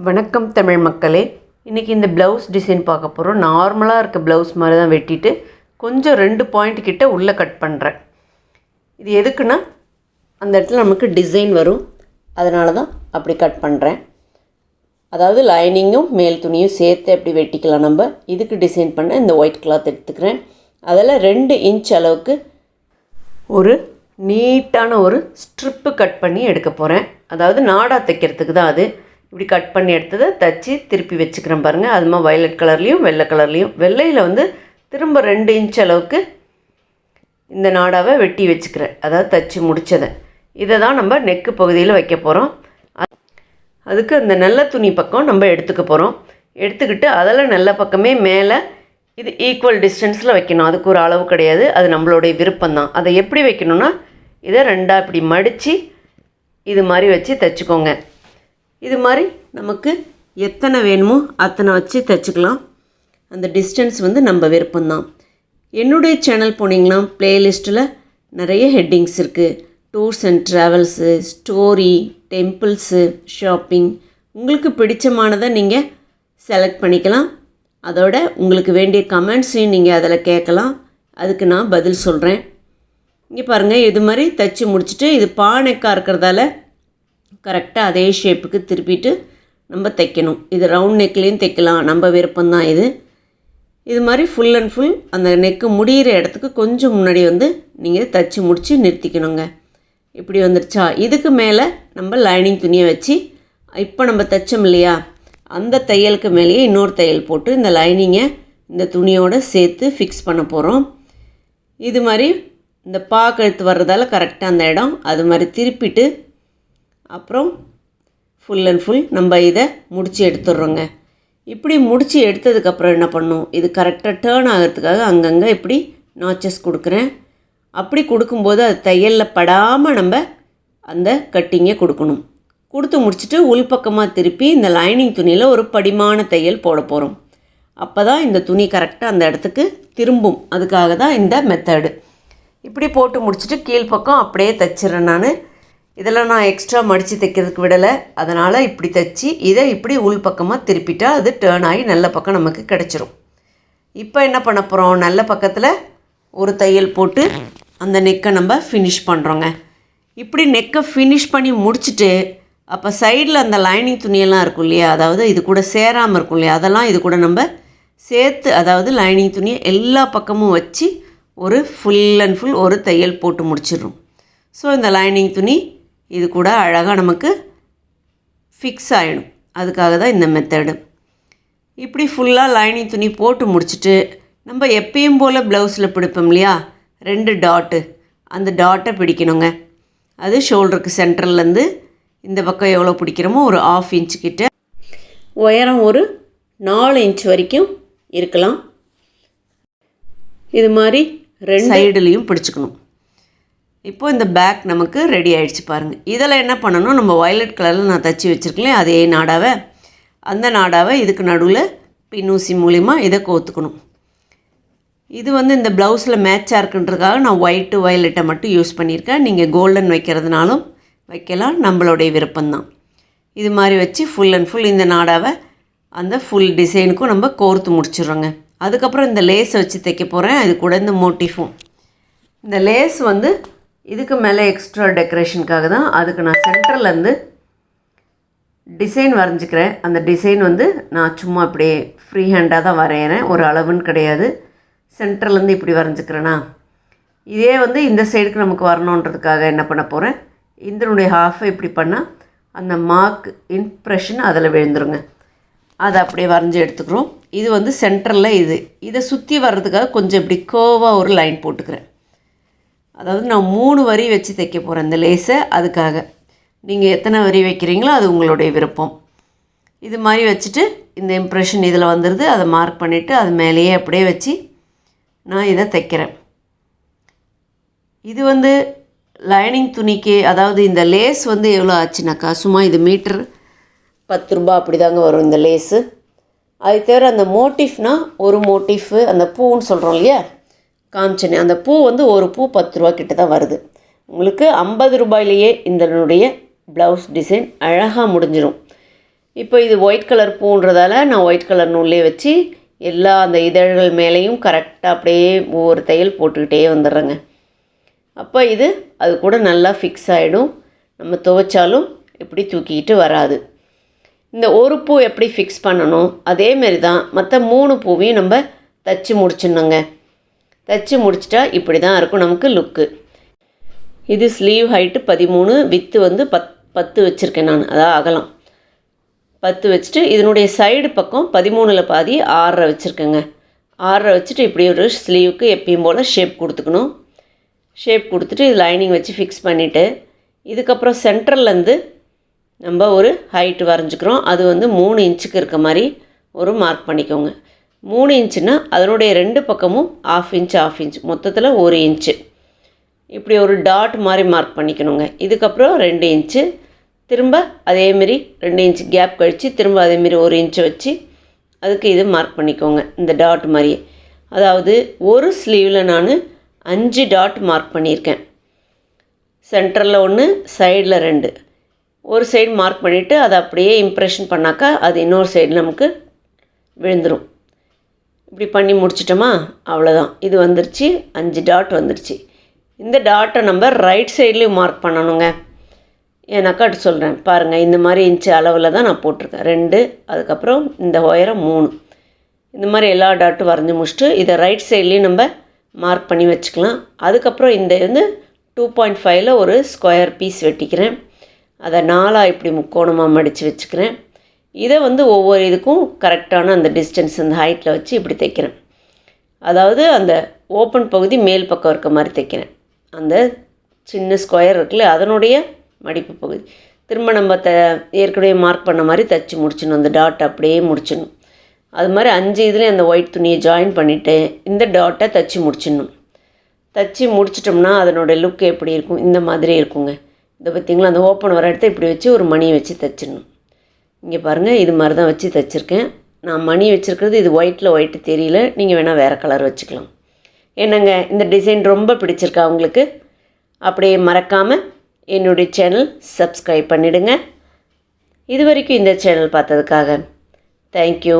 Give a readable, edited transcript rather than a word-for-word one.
வணக்கம் தமிழ் மக்களே. இன்றைக்கி இந்த ப்ளவுஸ் டிசைன் பார்க்க போகிறோம். நார்மலாக இருக்க ப்ளவுஸ் மாதிரி தான் வெட்டிட்டு கொஞ்சம் 2 பாயிண்ட் கிட்ட உள்ளே கட் பண்ணுறேன். இது எதுக்குன்னா அந்த இடத்துல நமக்கு டிசைன் வரும், அதனால தான் அப்படி கட் பண்ணுறேன். அதாவது லைனிங்கும் மேல் துணியும் சேர்த்து அப்படி வெட்டிக்கலாம். நம்ம இதுக்கு டிசைன் பண்ண இந்த ஒயிட் கிளாத் எடுத்துக்கிறேன். அதில் 2 இன்ச் அளவுக்கு ஒரு நீட்டான ஒரு ஸ்ட்ரிப்பு கட் பண்ணி எடுக்க போகிறேன். அதாவது நாடா தைக்கிறதுக்கு தான் அது. இப்படி கட் பண்ணி எடுத்ததை தச்சு திருப்பி வச்சுக்கிறேன் பாருங்கள். அது மாதிரி வயலட் கலர்லேயும் வெள்ளை கலர்லேயும். வெள்ளையில் வந்து திரும்ப 2 இன்ச் அளவுக்கு இந்த நாடாவை வெட்டி வச்சுக்கிறேன், அதாவது தச்சு முடித்ததை. இதை தான் நம்ம நெக்கு பகுதியில் வைக்க போகிறோம். அதுக்கு அந்த நல்ல துணி பக்கம் நம்ம எடுத்துக்க போகிறோம். எடுத்துக்கிட்டு அதில் நல்ல பக்கமே மேலே இது ஈக்குவல் டிஸ்டன்ஸில் வைக்கணும். அதுக்கு ஒரு அளவு கிடையாது, அது நம்மளுடைய விருப்பம்தான். அதை எப்படி வைக்கணும்னா இதை 2ஆக இப்படி மடித்து இது மாதிரி வச்சு தைச்சிக்கோங்க. இது மாதிரி நமக்கு எத்தனை வேணுமோ அத்தனை வச்சு தைச்சிக்கலாம். அந்த டிஸ்டன்ஸ் வந்து நம்ம விருப்பம்தான். என்னுடைய சேனல் போனீங்கன்னா ப்ளேலிஸ்ட்டில் நிறைய ஹெட்டிங்ஸ் இருக்குது. Tours and travels, story, temples, shopping, உங்களுக்கு பிடிச்சமானதை நீங்கள் செலக்ட் பண்ணிக்கலாம். அதோட உங்களுக்கு வேண்டிய கமெண்ட்ஸையும் நீங்கள் அதில் கேட்கலாம், அதுக்கு நான் பதில் சொல்கிறேன். இங்கே பாருங்கள், இது மாதிரி தைச்சி முடிச்சுட்டு இது பானைக்காக இருக்கிறதால கரெக்டாக அதே ஷேப்புக்கு திருப்பிட்டு நம்ம தைக்கணும். இது ரவுண்ட் நெக்லேயும் தைக்கலாம், நம்ம விருப்பம்தான். இது மாதிரி ஃபுல் அண்ட் ஃபுல் அந்த நெக்கு முடிகிற இடத்துக்கு கொஞ்சம் முன்னாடி வந்து நீங்கள் தைச்சி முடித்து நிறுத்திக்கணுங்க. இப்படி வந்துடுச்சா? இதுக்கு மேலே நம்ம லைனிங் துணியை வச்சு இப்போ நம்ம தைச்சோம் இல்லையா, அந்த தையலுக்கு மேலேயே இன்னொரு தையல் போட்டு இந்த லைனிங்கை இந்த துணியோடு சேர்த்து ஃபிக்ஸ் பண்ண போகிறோம். இது மாதிரி இந்த கழுத்து வர்றதால கரெக்டாக அந்த இடம் அது மாதிரி திருப்பிட்டு அப்புறம் ஃபுல் அண்ட் ஃபுல் நம்ம இதை முடித்து எடுத்துடுறோங்க. இப்படி முடித்து எடுத்ததுக்கப்புறம் என்ன பண்ணணும், இது கரெக்டாக டேர்ன் ஆகிறதுக்காக அங்கங்கே இப்படி நாச்சஸ் கொடுக்குறேன். அப்படி கொடுக்கும்போது அது தையலில் படாமல் நம்ம அந்த கட்டிங்கை கொடுக்கணும். கொடுத்து முடிச்சுட்டு உள்பக்கமாக திருப்பி இந்த லைனிங் துணியில் ஒரு படிமான தையல் போட போகிறோம். அப்போ தான் இந்த துணி கரெக்டாக அந்த இடத்துக்கு திரும்பும். அதுக்காக தான் இந்த மெத்தடு. இப்படி போட்டு முடிச்சுட்டு கீழ்ப்பக்கம் அப்படியே தைச்சிட்றேன். இதெல்லாம் நான் எக்ஸ்ட்ரா மடித்து தைக்கிறதுக்கு விடலை, அதனால் இப்படி தைச்சி இதை இப்படி உள்பக்கமாக திருப்பிட்டால் அது டேர்ன் ஆகி நல்ல பக்கம் நமக்கு கிடச்சிரும். இப்போ என்ன பண்ண போகிறோம், நல்ல பக்கத்தில் ஒரு தையல் போட்டு அந்த நெக்கை நம்ம ஃபினிஷ் பண்ணுறோங்க. இப்படி நெக்கை ஃபினிஷ் பண்ணி முடிச்சுட்டு அப்போ சைடில் அந்த லைனிங் துணியெல்லாம் இருக்கும் இல்லையா, அதாவது இது கூட சேராமல் இருக்கும் இல்லையா, அதெல்லாம் இது கூட நம்ம சேர்த்து, அதாவது லைனிங் துணியை எல்லா பக்கமும் வச்சு ஒரு ஃபுல் அண்ட் ஃபுல் ஒரு தையல் போட்டு முடிச்சிடுறோம். ஸோ இந்த லைனிங் துணி இது கூட அழகாக நமக்கு ஃபிக்ஸ் ஆகிடும். அதுக்காக தான் இந்த மெத்தடு. இப்படி ஃபுல்லாக லைனிங் துணி போட்டு முடிச்சுட்டு நம்ம எப்பயும் போல் ப்ளவுஸில் பிடிப்போம் இல்லையா, 2 டாட்டு, அந்த டாட்டை பிடிக்கணுங்க. அது ஷோல்டருக்கு சென்டர்லேருந்து இந்த பக்கம் எவ்வளோ பிடிக்கிறோமோ ஒரு 1/2 இன்ச்சு கிட்ட, உயரம் ஒரு 4 இன்ச் வரைக்கும் இருக்கலாம். இது மாதிரி 2 சைடுலேயும் பிடிச்சிக்கணும். இப்போது இந்த பேக் நமக்கு ரெடி ஆகிடுச்சு பாருங்கள். இதில் என்ன பண்ணணும், நம்ம வயலட் கலரில் நான் தைச்சி வச்சுருக்கேன் அதே நாடாவை, அந்த நாடாவை இதுக்கு நடுவில் பின்னூசி மூலிமா இதை கோத்துக்கணும். இது வந்து இந்த ப்ளவுஸில் மேட்சாக இருக்குன்றதுக்காக நான் ஒயிட்டு வயலட்டை மட்டும் யூஸ் பண்ணியிருக்கேன். நீங்கள் கோல்டன் வைக்கிறதுனாலும் வைக்கலாம், நம்மளுடைய விருப்பம்தான். இது மாதிரி வச்சு ஃபுல் அண்ட் ஃபுல் இந்த நாடாவை அந்த ஃபுல் டிசைனுக்கும் நம்ம கோர்த்து முடிச்சிடுறோங்க. அதுக்கப்புறம் இந்த லேஸை வச்சு தைக்க போகிறேன். அது கூட இந்த மோட்டிஃபும். இந்த லேஸ் வந்து இதுக்கு மேலே எக்ஸ்ட்ரா டெக்கரேஷனுக்காக தான். அதுக்கு நான் சென்டர்லேருந்து டிசைன் வரைஞ்சிக்கிறேன். அந்த டிசைன் வந்து நான் சும்மா அப்படியே ஃப்ரீ ஹேண்டாக தான் வரைகிறேன், ஒரு அளவுன்னு கிடையாது. சென்டர்லேருந்து இப்படி வரைஞ்சிக்கிறேன்னா இதே வந்து இந்த சைடுக்கு நமக்கு வரணுன்றதுக்காக என்ன பண்ண போகிறேன், இதனுடைய ஹாஃபை இப்படி பண்ணால் அந்த மார்க் இம்ப்ரெஷன் அதில் விழுந்துருங்க. அதை அப்படியே வரைஞ்சி எடுத்துக்கிறோம். இது வந்து சென்டரில் இதை சுற்றி வர்றதுக்காக கொஞ்சம் இப்படி கோவாக ஒரு லைன் போட்டுக்கிறேன். அதாவது நான் 3 வரி வச்சு தைக்க போகிறேன் இந்த லேஸை. அதுக்காக நீங்கள் எத்தனை வரி வைக்கிறீங்களோ அது உங்களுடைய விருப்பம். இது மாதிரி வச்சுட்டு இந்த இம்ப்ரெஷன் இதில் வந்துடுது, அதை மார்க் பண்ணிவிட்டு அது மேலேயே அப்படியே வச்சு நான் இதை தைக்கிறேன். இது வந்து லைனிங் துணிக்கு, அதாவது இந்த லேஸ் வந்து எவ்வளோ ஆச்சுனாக்கா, சும்மா இது மீட்டர் 10 ரூபா அப்படி தாங்க வரும் இந்த லேஸு. அது தவிர அந்த மோட்டிஃப்னால் ஒரு மோட்டிஃபு, அந்த பூன்னு சொல்கிறோம் இல்லையா, காமிச்சனே, அந்த பூ வந்து ஒரு பூ 10 ரூபா கிட்ட தான் வருது. உங்களுக்கு 50 ரூபாயிலேயே இதனுடைய ப்ளவுஸ் டிசைன் அழகாக முடிஞ்சிடும். இப்போ இது ஒயிட் கலர் பூன்றதால நான் ஒயிட் கலர் நூல்லே வச்சு எல்லா அந்த இதழ்கள் மேலேயும் கரெக்டாக அப்படியே ஒவ்வொரு தையல் போட்டுக்கிட்டே வந்துடுறேங்க. அப்போ இது அது கூட நல்லா ஃபிக்ஸ் ஆகிடும். நம்ம துவைச்சாலும் இப்படி தூக்கிக்கிட்டு வராது. இந்த ஒரு பூ எப்படி ஃபிக்ஸ் பண்ணணும் அதேமாரி தான் மற்ற 3 பூவையும் நம்ம தச்சு முடிச்சிடணுங்க. தச்சு முடிச்சிட்டா இப்படி தான் இருக்கும் நமக்கு லுக்கு. இது ஸ்லீவ் ஹைட்டு 13, வித்து வந்து 10 வச்சுருக்கேன் நான், அதாவது அகலம் 10 வச்சுட்டு இதனுடைய சைடு பக்கம் 13ல் பாதி 6.5 வச்சுருக்கேங்க. 6.5 வச்சுட்டு இப்படி ஒரு ஸ்லீவுக்கு எப்பயும் போல் ஷேப் கொடுத்துக்கணும். ஷேப் கொடுத்துட்டு இது லைனிங் வச்சு ஃபிக்ஸ் பண்ணிவிட்டு இதுக்கப்புறம் சென்டர்லேருந்து நம்ம ஒரு ஹைட்டு வரைஞ்சிக்கிறோம். அது வந்து 3 இன்ச்சுக்கு இருக்க மாதிரி ஒரு மார்க் பண்ணிக்கோங்க. 3 இன்ச்சுன்னா அதனுடைய 2 பக்கமும் 1/2 இன்ச் 1/2 இன்ச் மொத்தத்தில் 1 இன்ச்சு இப்படி ஒரு டாட் மாதிரி மார்க் பண்ணிக்கணுங்க. இதுக்கப்புறம் 2 இன்ச்சு திரும்ப அதேமாரி 2 இன்ச் கேப் கழித்து திரும்ப அதேமாரி 1 இன்ச்சு வச்சு அதுக்கு இது மார்க் பண்ணிக்கோங்க. இந்த டாட் மாதிரியே, அதாவது ஒரு ஸ்லீவில் நான் 5 டாட் மார்க் பண்ணியிருக்கேன். சென்டரில் 1, சைடில் 2, ஒரு சைடு மார்க் பண்ணிவிட்டு அதை அப்படியே இம்ப்ரெஷன் பண்ணாக்கா அது இன்னொரு சைடு நமக்கு விழுந்துடும். இப்படி பண்ணி முடிச்சிட்டோமா, அவ்வளோதான். இது வந்துருச்சு, 5 டாட் வந்துருச்சு. இந்த டாட்டை நம்ம ரைட் சைட்லேயும் மார்க் பண்ணணுங்க. ஏன்னாக்கா அது சொல்கிறேன் பாருங்கள், இந்த மாதிரி இன்ச்சு அளவில் தான் நான் போட்டிருக்கேன். 2, அதுக்கப்புறம் இந்த உயரம் 3, இந்த மாதிரி எல்லா டாட்டும் வரைஞ்சி முடிச்சுட்டு இதை ரைட் சைட்லேயும் நம்ம மார்க் பண்ணி வச்சுக்கலாம். அதுக்கப்புறம் இந்த வந்து 2.5ல் ஒரு ஸ்கொயர் பீஸ் வெட்டிக்கிறேன். அதை 4 இப்படி முக்கோணமாக மடித்து வச்சுக்கிறேன். இதை வந்து ஒவ்வொரு இதுக்கும் கரெக்டான அந்த டிஸ்டன்ஸ் அந்த ஹைட்டில் வச்சு இப்படி தைக்கிறேன். அதாவது அந்த ஓப்பன் பகுதி மேல் பக்கம் இருக்க மாதிரி தைக்கிறேன். அந்த சின்ன ஸ்கொயர் இருக்குல்ல அதனுடைய மடிப்பு பகுதி திரும்ப நம்ம ஏற்கனவே மார்க் பண்ண மாதிரி தைச்சி முடிச்சிடணும். அந்த டாட் அப்படியே முடிச்சிடணும். அது மாதிரி 5 இதுலேயும் அந்த ஒயிட் துணியை ஜாயின் பண்ணிவிட்டு இந்த டாட்டை தைச்சி முடிச்சிடணும். தைச்சி முடிச்சிட்டோம்னா அதனோட லுக் எப்படி இருக்கும், இந்த மாதிரி இருக்குங்க. இதை பார்த்திங்களா, அந்த ஓப்பன் வர இடத்த இப்படி வச்சு ஒரு மணி வச்சு தைச்சிடணும். இங்கே பாருங்கள், இது மாதிரி தான் வச்சு தைச்சிருக்கேன். நான் மணி வச்சுருக்கிறது இது ஒயிட்டு தெரியல, நீங்கள் வேணால் வேறு கலர் வச்சுக்கலாம். என்னங்க, இந்த டிசைன் ரொம்ப பிடிச்சிருக்கா உங்களுக்கு? அப்படியே மறக்காமல் என்னுடைய சேனல் சப்ஸ்கிரைப் பண்ணிவிடுங்க. இது வரைக்கும் இந்த சேனல் பார்த்ததுக்காக தேங்க்யூ.